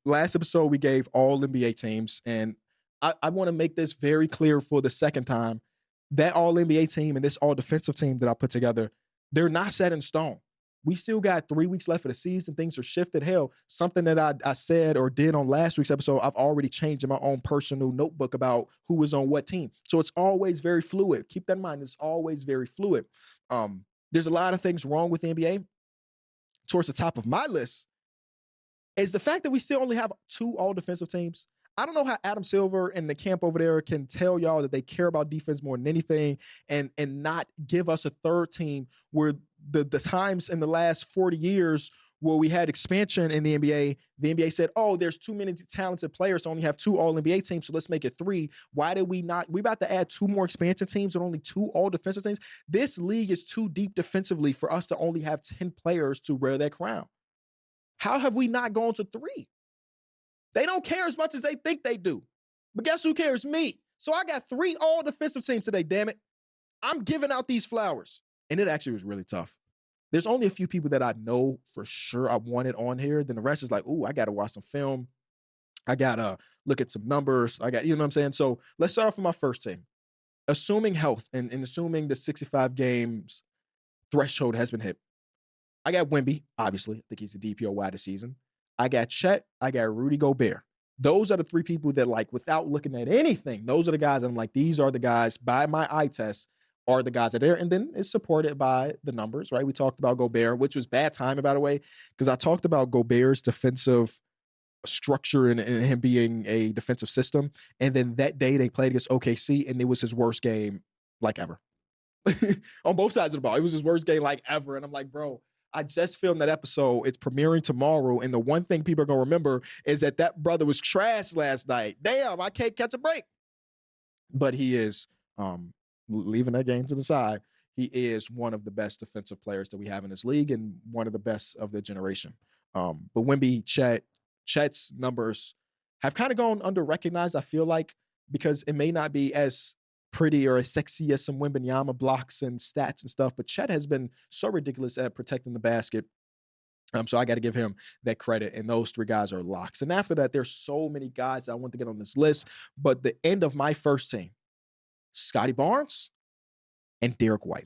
last episode we gave all NBA teams, and I want to make this very clear for the second time. That all NBA team and this all defensive team that I put together, they're not set in stone. We still got 3 weeks left of the season. Things are shifted. Hell, something that I said or did on last week's episode, I've already changed in my own personal notebook about who was on what team. So it's always very fluid. Keep that in mind. It's always very fluid. There's a lot of things wrong with the NBA. Towards the top of my list is the fact that we still only have 2 all defensive teams. I don't know how Adam Silver and the camp over there can tell y'all that they care about defense more than anything and not give us a third team where the times in the last 40 years where we had expansion in the NBA said, oh, there's too many talented players to only have 2 all-NBA teams, so let's make it 3. Why did we not? We about to add 2 more expansion teams and only 2 all-defensive teams? This league is too deep defensively for us to only have 10 players to wear that crown. How have we not gone to 3? They don't care as much as they think they do. But guess who cares? Me. So I got 3 all-defensive teams today, damn it. I'm giving out these flowers. And it actually was really tough. There's only a few people that I know for sure I wanted on here. Then the rest is like, ooh, I got to watch some film. I got to look at some numbers. You know what I'm saying? So let's start off with my first team. Assuming health and assuming the 65 games threshold has been hit. I got Wemby, obviously. I think he's the DPOY this season. I got Chet. I got Rudy Gobert. Those are the 3 people that, like, without looking at anything, those are the guys that I'm like, these are the guys by my eye test are the guys that are there. And then it's supported by the numbers, right? We talked about Gobert, which was bad timing, by the way, because I talked about Gobert's defensive structure and him being a defensive system. And then that day they played against OKC, and it was his worst game like ever. On both sides of the ball. It was his worst game like ever. And I'm like, bro, I just filmed that episode. It's premiering tomorrow. And the one thing people are going to remember is that brother was trash last night. Damn, I can't catch a break. But he is, leaving that game to the side, he is one of the best defensive players that we have in this league and one of the best of the generation. But Wemby, Chet's numbers have kind of gone under-recognized, I feel like, because it may not be as pretty or as sexy as some Wembanyama blocks and stats and stuff, but Chet has been so ridiculous at protecting the basket. So I got to give him that credit, and those 3 guys are locks. And after that, there's so many guys I want to get on this list, but the end of my first team, Scotty Barnes and Derrick White.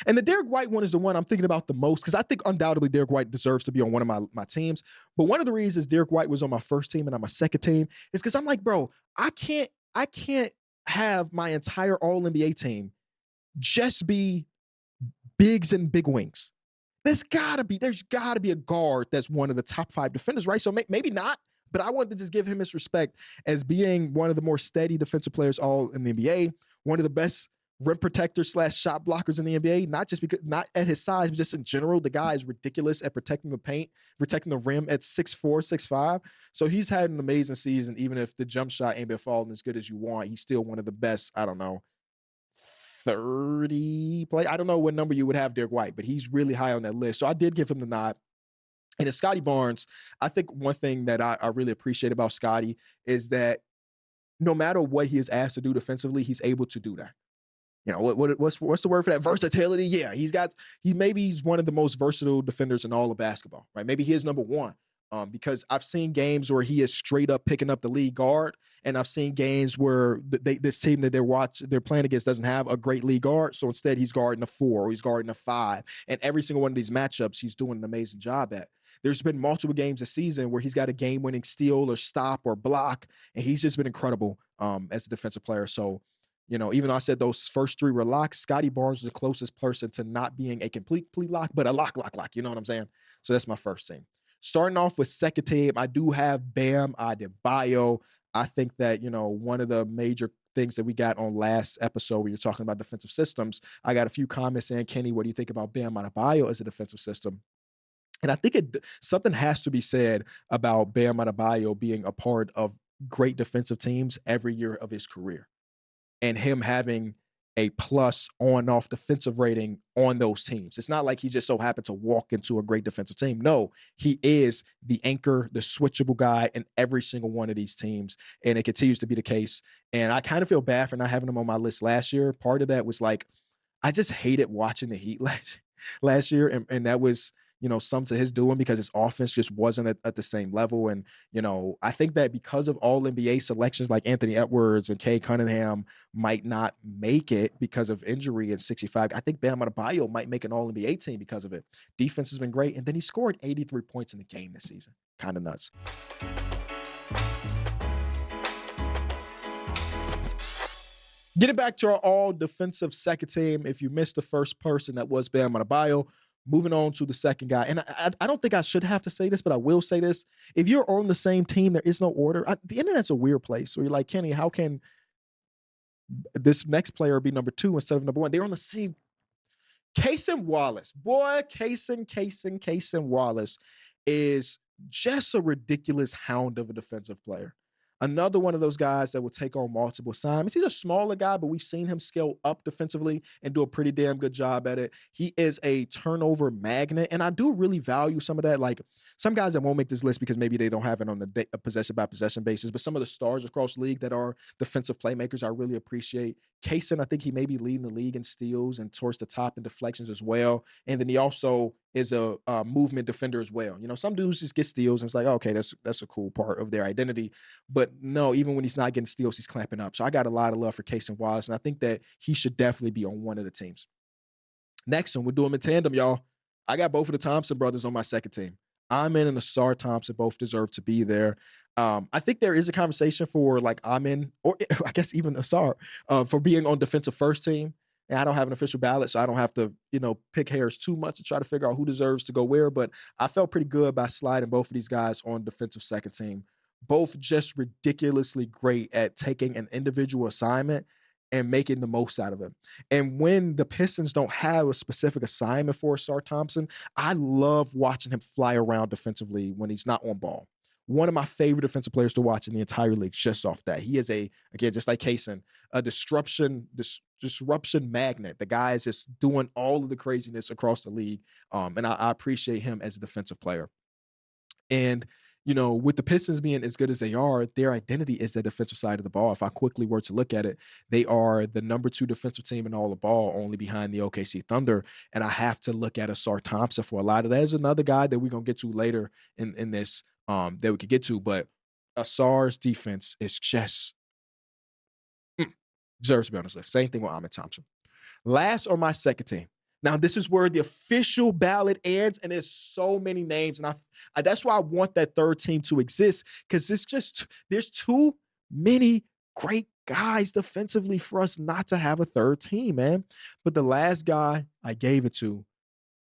And the Derrick White one is the one I'm thinking about the most because I think undoubtedly Derrick White deserves to be on one of my teams. But one of the reasons Derrick White was on my first team and on my second team is because I'm like, bro, I can't have my entire all-NBA team just be bigs and big wings. There's gotta be a guard that's one of the top 5 defenders, right? So maybe not, but I wanted to just give him his respect as being one of the more steady defensive players all in the NBA, one of the best rim protectors / shot blockers in the NBA, not at his size, but just in general. The guy is ridiculous at protecting the paint, protecting the rim at 6'4", 6'5". So he's had an amazing season, even if the jump shot ain't been falling as good as you want. He's still one of the best, I don't know, 30 play. I don't know what number you would have Derrick White, but he's really high on that list. So I did give him the nod. And in Scotty Barnes, I think one thing that I really appreciate about Scotty is that no matter what he is asked to do defensively, he's able to do that. You know, what's the word for that? Versatility? Yeah, he's one of the most versatile defenders in all of basketball, right? Maybe he is number 1. Because I've seen games where he is straight up picking up the lead guard, and I've seen games where this team that they're playing against doesn't have a great lead guard, so instead he's guarding a 4 or he's guarding a 5, and every single one of these matchups he's doing an amazing job at. There's been multiple games this season where he's got a game-winning steal or stop or block, and he's just been incredible as a defensive player. So, you know, even though I said those first 3 were locks, Scotty Barnes is the closest person to not being a complete lock, but a lock. You know what I'm saying? So that's my first team. Starting off with second team, I do have Bam Adebayo. I think that, you know, one of the major things that we got on last episode where you're talking about defensive systems, I got a few comments saying, Kenny, what do you think about Bam Adebayo as a defensive system? And I think something has to be said about Bam Adebayo being a part of great defensive teams every year of his career and him having a plus on-off defensive rating on those teams. It's not like he just so happened to walk into a great defensive team. No, he is the anchor, the switchable guy in every single one of these teams, and it continues to be the case. And I kind of feel bad for not having him on my list last year. Part of that was like, I just hated watching the Heat last year, and that was, some to his doing because his offense just wasn't at the same level. And, I think that because of all NBA selections like Anthony Edwards and Kay Cunningham might not make it because of injury at 65. I think Bam Adebayo might make an all NBA team because of it. Defense has been great. And then he scored 83 points in the game this season. Kind of nuts. Getting back to our all defensive second team. If you missed the first person, that was Bam Adebayo. Moving on to the second guy. And I don't think I should have to say this, but I will say this. If you're on the same team, there is no order. The internet's a weird place where you're like, Kenny, how can this next player be number 2 instead of number 1? They're on the same. Cason Wallace. Boy, Cason Wallace is just a ridiculous hound of a defensive player. Another one of those guys that will take on multiple assignments. He's a smaller guy, but we've seen him scale up defensively and do a pretty damn good job at it. He is a turnover magnet, and I do really value some of that. Like some guys that won't make this list because maybe they don't have it on a possession-by-possession basis, but some of the stars across the league that are defensive playmakers I really appreciate. Cason, I think he may be leading the league in steals and towards the top in deflections as well. And then he also is a movement defender as well. Some dudes just get steals, and it's like, okay, that's a cool part of their identity. But no, even when he's not getting steals, he's clamping up. So I got a lot of love for Cason Wallace, and I think that he should definitely be on one of the teams. Next one, we'll do them in tandem, y'all. I got both of the Thompson brothers on my second team. Amen and Asar Thompson both deserve to be there. I think there is a conversation for like Amen, or I guess even Asar, for being on defensive first team. And I don't have an official ballot, so I don't have to, pick hairs too much to try to figure out who deserves to go where. But I felt pretty good by sliding both of these guys on defensive second team. Both just ridiculously great at taking an individual assignment and making the most out of it. And when the Pistons don't have a specific assignment for Asar Thompson, I love watching him fly around defensively when he's not on ball. One of my favorite defensive players to watch in the entire league, just off that. He is again, just like Cason, a disruption magnet. The guy is just doing all of the craziness across the league. And I appreciate him as a defensive player. And, with the Pistons being as good as they are, their identity is the defensive side of the ball. If I quickly were to look at it, they are the number 2 defensive team in all the ball, only behind the OKC Thunder. And I have to look at Asar Thompson for a lot of that. There's another guy that we're going to get to later in this that we could get to, but Asar's defense is just deserves to be on this list. Same thing with Ahmed Thompson. Last on my second team. Now, this is where the official ballot ends, and there's so many names, and that's why I want that third team to exist, because there's too many great guys defensively for us not to have a third team, man. But the last guy I gave it to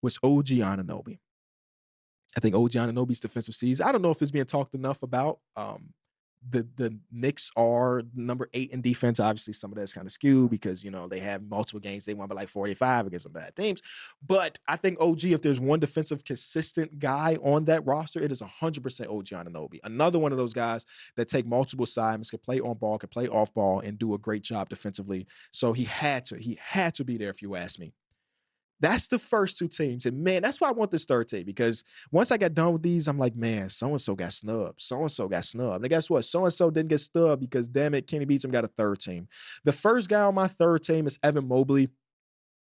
was OG Anunoby. I think OG Anunoby's defensive season, I don't know if it's being talked enough about. The Knicks are number 8 in defense. Obviously, some of that's kind of skewed because, they have multiple games. They won by like 45 against some bad teams. But I think OG, if there's one defensive consistent guy on that roster, it is 100% OG Anunoby. Another one of those guys that take multiple assignments, can play on ball, can play off ball, and do a great job defensively. So he had to be there if you ask me. That's the first 2 teams. And, man, that's why I want this third team, because once I got done with these, I'm like, man, so-and-so got snubbed. So-and-so got snubbed. And guess what? So-and-so didn't get snubbed because, damn it, Kenny Beecham got a third team. The first guy on my third team is Evan Mobley.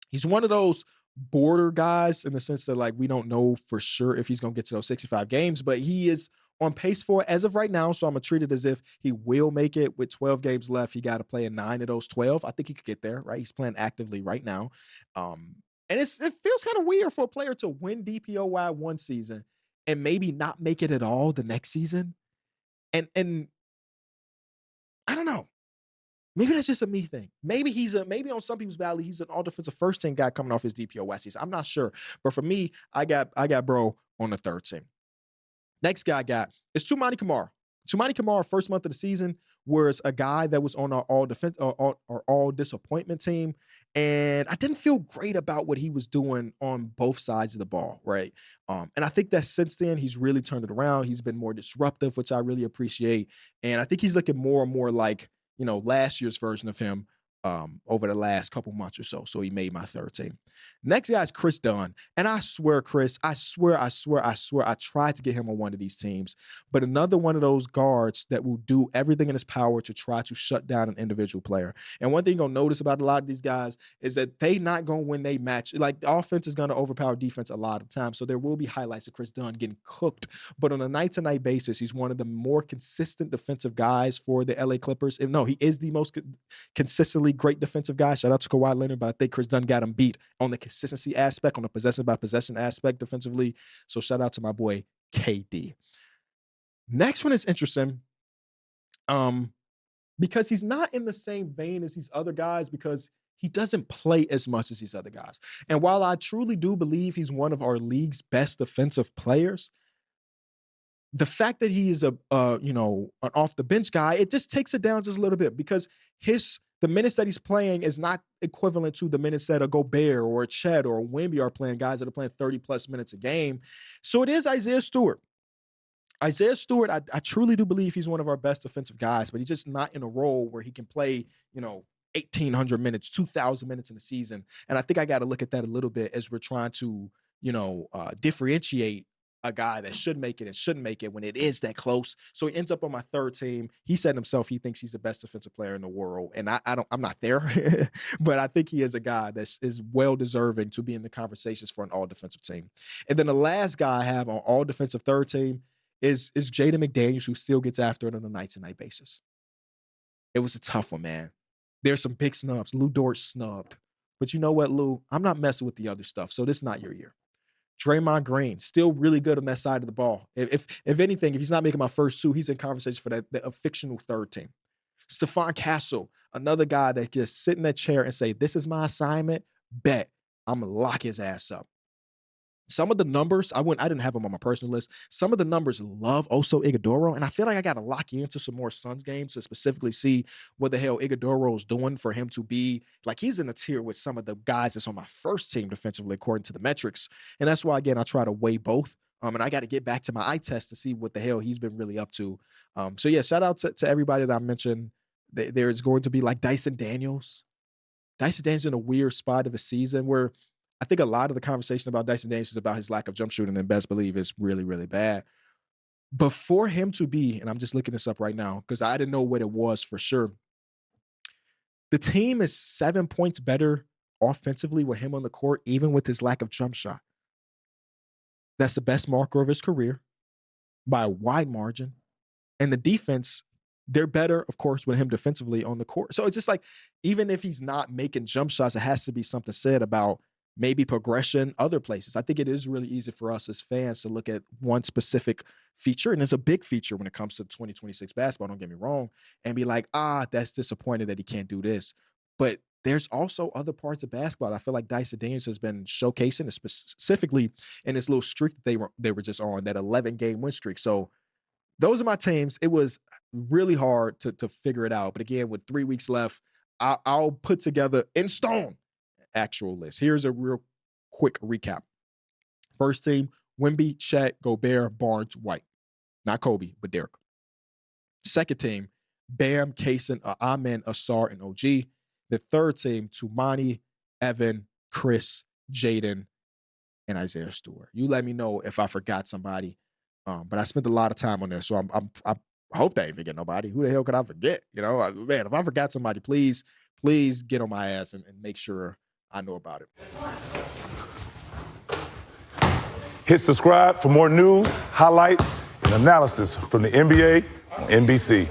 He's one of those border guys in the sense that, like, we don't know for sure if he's going to get to those 65 games, but he is on pace for it as of right now. So I'm going to treat it as if he will make it. With 12 games left, he got to play in 9 of those 12. I think he could get there, right? He's playing actively right now. And it feels kind of weird for a player to win DPOY one season and maybe not make it at all the next season. And I don't know. Maybe that's just a me thing. Maybe maybe on some people's ballot, he's an all defensive first team guy coming off his DPOY season. I'm not sure. But for me, I got bro on the third team. Next guy I got is Toumani Camara. Toumani Camara, first month of the season, was a guy that was on our all disappointment team. And I didn't feel great about what he was doing on both sides of the ball, right? And I think that since then, he's really turned it around. He's been more disruptive, which I really appreciate. And I think he's looking more and more like, last year's version of him, over the last couple months or so. So he made my third team. Next guy is Chris Dunn. And I swear, Chris, I tried to get him on one of these teams. But another one of those guards that will do everything in his power to try to shut down an individual player. And one thing you're going to notice about a lot of these guys is that they not going to win they match. Like, the offense is going to overpower defense a lot of times. So there will be highlights of Chris Dunn getting cooked. But on a night-to-night basis, he's one of the more consistent defensive guys for the LA Clippers. No, he is the most consistently great defensive guy. Shout out to Kawhi Leonard, but I think Chris Dunn got him beat on the consistency aspect, on the possession-by-possession aspect defensively. So shout out to my boy KD. Next one is interesting because he's not in the same vein as these other guys because he doesn't play as much as these other guys. And while I truly do believe he's one of our league's best defensive players, the fact that he is an off the bench guy, it just takes it down just a little bit because the minutes that he's playing is not equivalent to the minutes that a Gobert or a Chet or a Wemby are playing, guys that are playing 30-plus minutes a game. So it is Isaiah Stewart. Isaiah Stewart, I truly do believe he's one of our best defensive guys, but he's just not in a role where he can play, 1,800 minutes, 2,000 minutes in a season. And I think I got to look at that a little bit as we're trying to, differentiate a guy that should make it and shouldn't make it when it is that close. So he ends up on my third team. He said himself he thinks he's the best defensive player in the world. And I'm not there, but I think he is a guy that is well deserving to be in the conversations for an all defensive team. And then the last guy I have on all defensive third team is Jaden McDaniels, who still gets after it on a night-to-night basis. It was a tough one, man. There's some big snubs. Lou Dort snubbed. But you know what, Lou? I'm not messing with the other stuff, so this is not your year. Draymond Green, still really good on that side of the ball. If anything, if he's not making my first two, he's in conversation for a fictional third team. Stephon Castle, another guy that just sit in that chair and say, this is my assignment, bet I'm going to lock his ass up. Some of the numbers, I didn't have them on my personal list. Some of the numbers love Oso Ighodaro, and I feel like I got to lock into some more Suns games to specifically see what the hell Ighodaro is doing for him to be, like, he's in the tier with some of the guys that's on my first team defensively according to the metrics. And that's why, again, I try to weigh both. And I got to get back to my eye test to see what the hell he's been really up to. So, yeah, shout out to everybody that I mentioned. There's going to be, like, Dyson Daniels. Dyson Daniels in a weird spot of a season where I think a lot of the conversation about Dyson Daniels is about his lack of jump shooting, and best believe is really, really bad. But for him to be, and I'm just looking this up right now because I didn't know what it was for sure. The team is 7 points better offensively with him on the court, even with his lack of jump shot. That's the best marker of his career by a wide margin. And the defense, they're better, of course, with him defensively on the court. So it's just like, even if he's not making jump shots, it has to be something said about maybe progression other places. I think it is really easy for us as fans to look at one specific feature, and it's a big feature when it comes to 2026 basketball, don't get me wrong, and be like, that's disappointing that he can't do this. But there's also other parts of basketball I feel like Dyson Daniels has been showcasing, specifically in this little streak that they were just on, that 11-game win streak. So those are my teams. It was really hard to figure it out. But again, with 3 weeks left, I'll put together in stone actual list. Here's a real quick recap. First team, Wemby, Chet, Gobert, Barnes, White. Not Kobe, but Derrick. Second team, Bam, Kaysen, Amen, Asar, and OG. The third team, Tumani, Evan, Chris, Jaden, and Isaiah Stewart. You let me know if I forgot somebody. But I spent a lot of time on this, so I hope they ain't forget nobody. Who the hell could I forget? Man, if I forgot somebody, please get on my ass and make sure I know about it. Hit subscribe for more news, highlights, and analysis from the NBA on NBC.